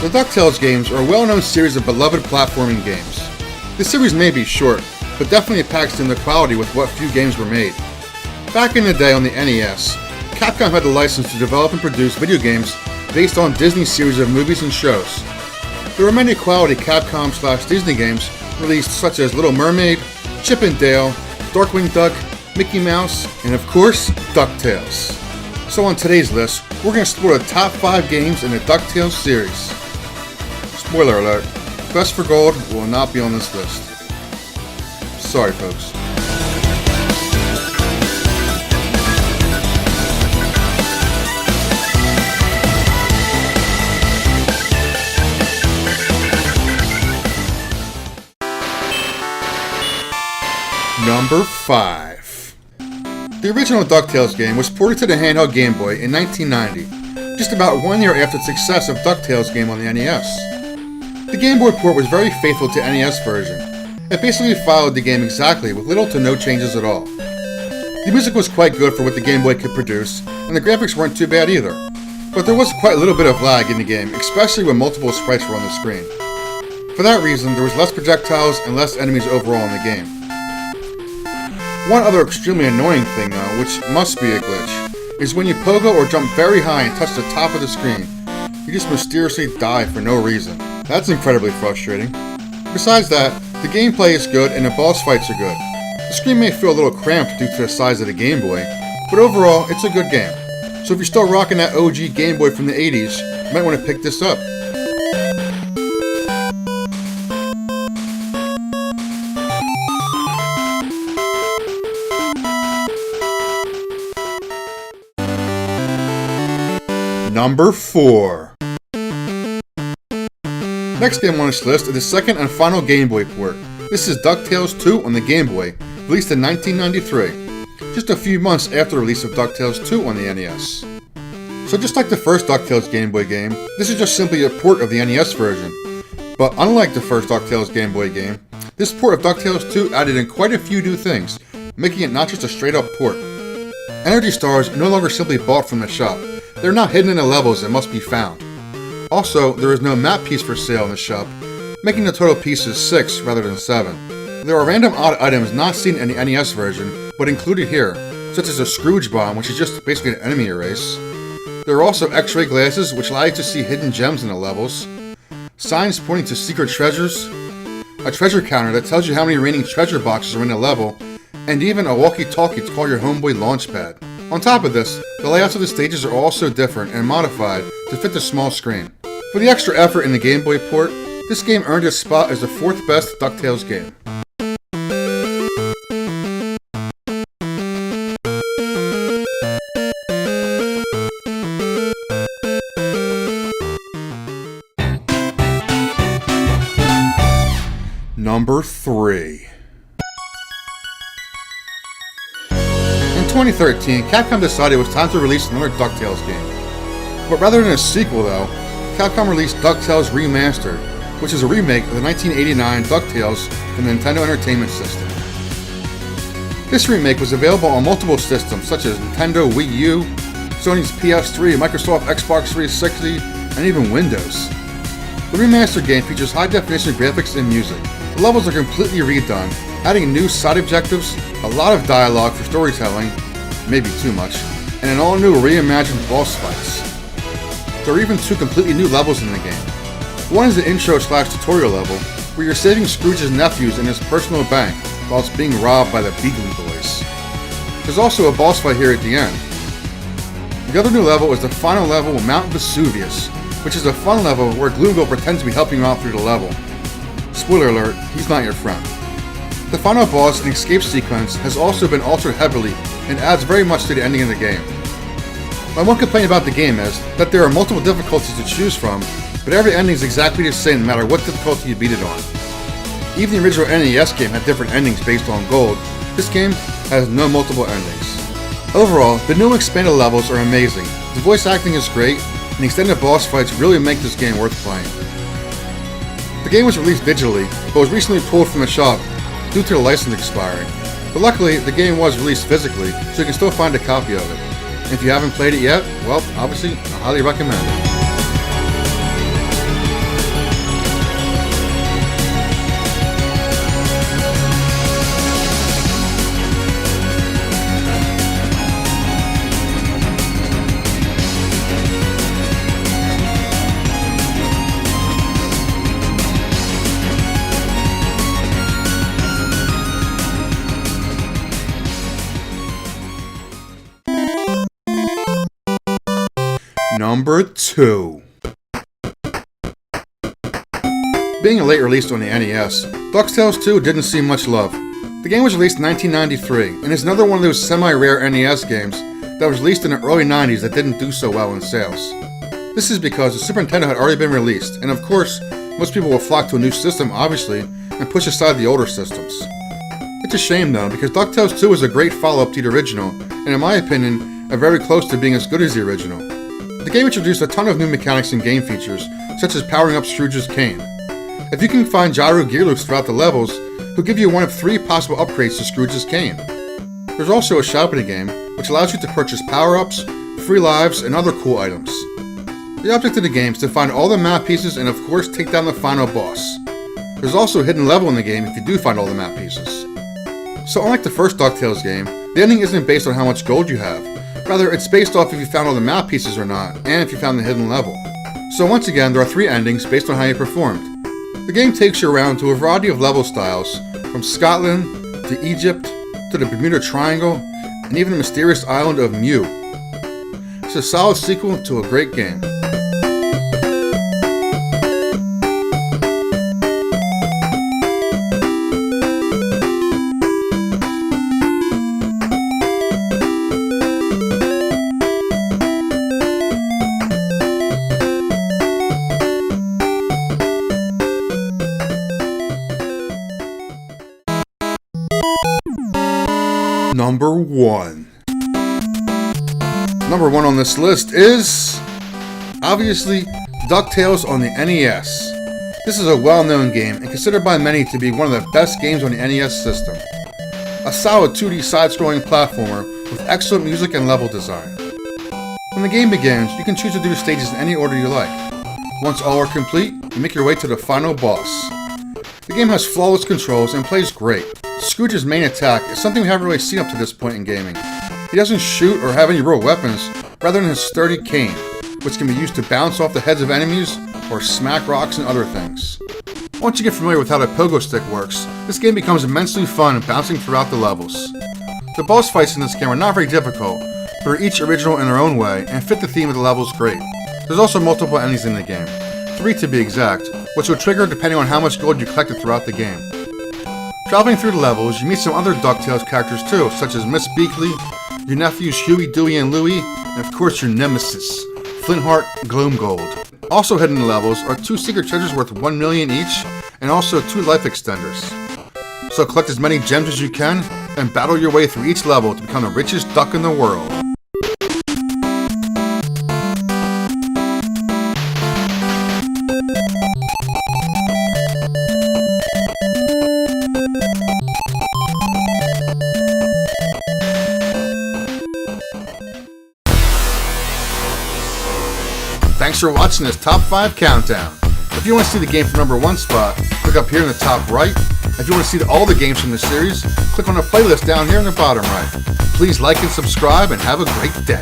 The DuckTales games are a well-known series of beloved platforming games. The series may be short, but definitely packs in the quality with what few games were made. Back in the day on the NES, Capcom had the license to develop and produce video games based on Disney's series of movies and shows. There were many quality Capcom/Disney games released, such as Little Mermaid, Chip and Dale, Darkwing Duck, Mickey Mouse, and of course, DuckTales. So on today's list, we're going to explore the top 5 games in the DuckTales series. Spoiler alert, Quest for Gold will not be on this list. Sorry folks. Number 5. The original DuckTales game was ported to the handheld Game Boy in 1990, just about 1 year after the success of DuckTales game on the NES. The Game Boy port was very faithful to NES version. It basically followed the game exactly with little to no changes at all. The music was quite good for what the Game Boy could produce, and the graphics weren't too bad either. But there was quite a little bit of lag in the game, especially when multiple sprites were on the screen. For that reason, there was less projectiles and less enemies overall in the game. One other extremely annoying thing though, which must be a glitch, is when you pogo or jump very high and touch the top of the screen, you just mysteriously die for no reason. That's incredibly frustrating. Besides that, the gameplay is good and the boss fights are good. The screen may feel a little cramped due to the size of the Game Boy, but overall, it's a good game. So if you're still rocking that OG Game Boy from the 80s, you might want to pick this up. Number 4. Next game on this list is the second and final Game Boy port. This is DuckTales 2 on the Game Boy, released in 1993, just a few months after the release of DuckTales 2 on the NES. So just like the first DuckTales Game Boy game, this is just simply a port of the NES version. But unlike the first DuckTales Game Boy game, this port of DuckTales 2 added in quite a few new things, making it not just a straight up port. Energy stars are no longer simply bought from the shop. They're now hidden in the levels and must be found. Also, there is no map piece for sale in the shop, making the total pieces 6 rather than 7. There are random odd items not seen in the NES version, but included here, such as a Scrooge bomb, which is just basically an enemy erase. There are also X-ray glasses, which allow you to see hidden gems in the levels, signs pointing to secret treasures, a treasure counter that tells you how many remaining treasure boxes are in the level, and even a walkie-talkie to call your homeboy Launchpad. On top of this, the layouts of the stages are also different and modified to fit the small screen. For the extra effort in the Game Boy port, this game earned its spot as the 4th best DuckTales game. Number 3. In 2013, Capcom decided it was time to release another DuckTales game. But rather than a sequel though, Capcom released DuckTales Remastered, which is a remake of the 1989 DuckTales for the Nintendo Entertainment System. This remake was available on multiple systems such as Nintendo Wii U, Sony's PS3, Microsoft Xbox 360, and even Windows. The remastered game features high-definition graphics and music. The levels are completely redone, adding new side objectives, a lot of dialogue for storytelling, maybe too much, and an all-new reimagined boss fights. There are even 2 completely new levels in the game. One is the intro/tutorial level, where you're saving Scrooge's nephews in his personal bank whilst being robbed by the Beagley Boys. There's also a boss fight here at the end. The other new level is the final level with Mount Vesuvius, which is a fun level where Gloomville pretends to be helping you out through the level. Spoiler alert, he's not your friend. The final boss and escape sequence has also been altered heavily and adds very much to the ending of the game. My one complaint about the game is that there are multiple difficulties to choose from, but every ending is exactly the same no matter what difficulty you beat it on. Even the original NES game had different endings based on gold. This game has no multiple endings. Overall, the new expanded levels are amazing, the voice acting is great, and the extended boss fights really make this game worth playing. The game was released digitally, but was recently pulled from the shop due to the license expiring. But luckily, the game was released physically, so you can still find a copy of it. And if you haven't played it yet, well, obviously, I highly recommend it. Number 2. Being a late release on the NES, DuckTales 2 didn't see much love. The game was released in 1993, and is another one of those semi-rare NES games that was released in the early 90s that didn't do so well in sales. This is because the Super Nintendo had already been released, and of course, most people will flock to a new system, obviously, and push aside the older systems. It's a shame though, because DuckTales 2 is a great follow-up to the original, and in my opinion, are very close to being as good as the original. The game introduced a ton of new mechanics and game features, such as powering up Scrooge's cane. If you can find gyro gear loops throughout the levels, he'll give you one of 3 possible upgrades to Scrooge's cane. There's also a shop in the game, which allows you to purchase power-ups, free lives, and other cool items. The object of the game is to find all the map pieces and of course take down the final boss. There's also a hidden level in the game if you do find all the map pieces. So unlike the first DuckTales game, the ending isn't based on how much gold you have. Rather, it's based off if you found all the map pieces or not, and if you found the hidden level. So once again, there are 3 endings based on how you performed. The game takes you around to a variety of level styles, from Scotland, to Egypt, to the Bermuda Triangle, and even the mysterious island of Mew. It's a solid sequel to a great game. Number 1. Number 1 on this list is, obviously, DuckTales on the NES. This is a well-known game and considered by many to be one of the best games on the NES system. A solid 2D side-scrolling platformer with excellent music and level design. When the game begins, you can choose to do the stages in any order you like. Once all are complete, you make your way to the final boss. The game has flawless controls and plays great. Scrooge's main attack is something we haven't really seen up to this point in gaming. He doesn't shoot or have any real weapons, rather than his sturdy cane, which can be used to bounce off the heads of enemies or smack rocks and other things. Once you get familiar with how the pogo stick works, this game becomes immensely fun bouncing throughout the levels. The boss fights in this game are not very difficult, but are each original in their own way and fit the theme of the levels great. There's also multiple endings in the game, 3 to be exact, which will trigger depending on how much gold you collected throughout the game. Traveling through the levels, you meet some other DuckTales characters too, such as Miss Beakley, your nephews Huey, Dewey, and Louie, and of course your nemesis, Flintheart Gloomgold. Also hidden in the levels are 2 secret treasures worth 1 million each, and also 2 life extenders. So collect as many gems as you can, and battle your way through each level to become the richest duck in the world. Thanks for watching this Top 5 Countdown. If you want to see the game from number 1 spot, click up here in the top right. If you want to see all the games from the series, click on the playlist down here in the bottom right. Please like and subscribe and have a great day.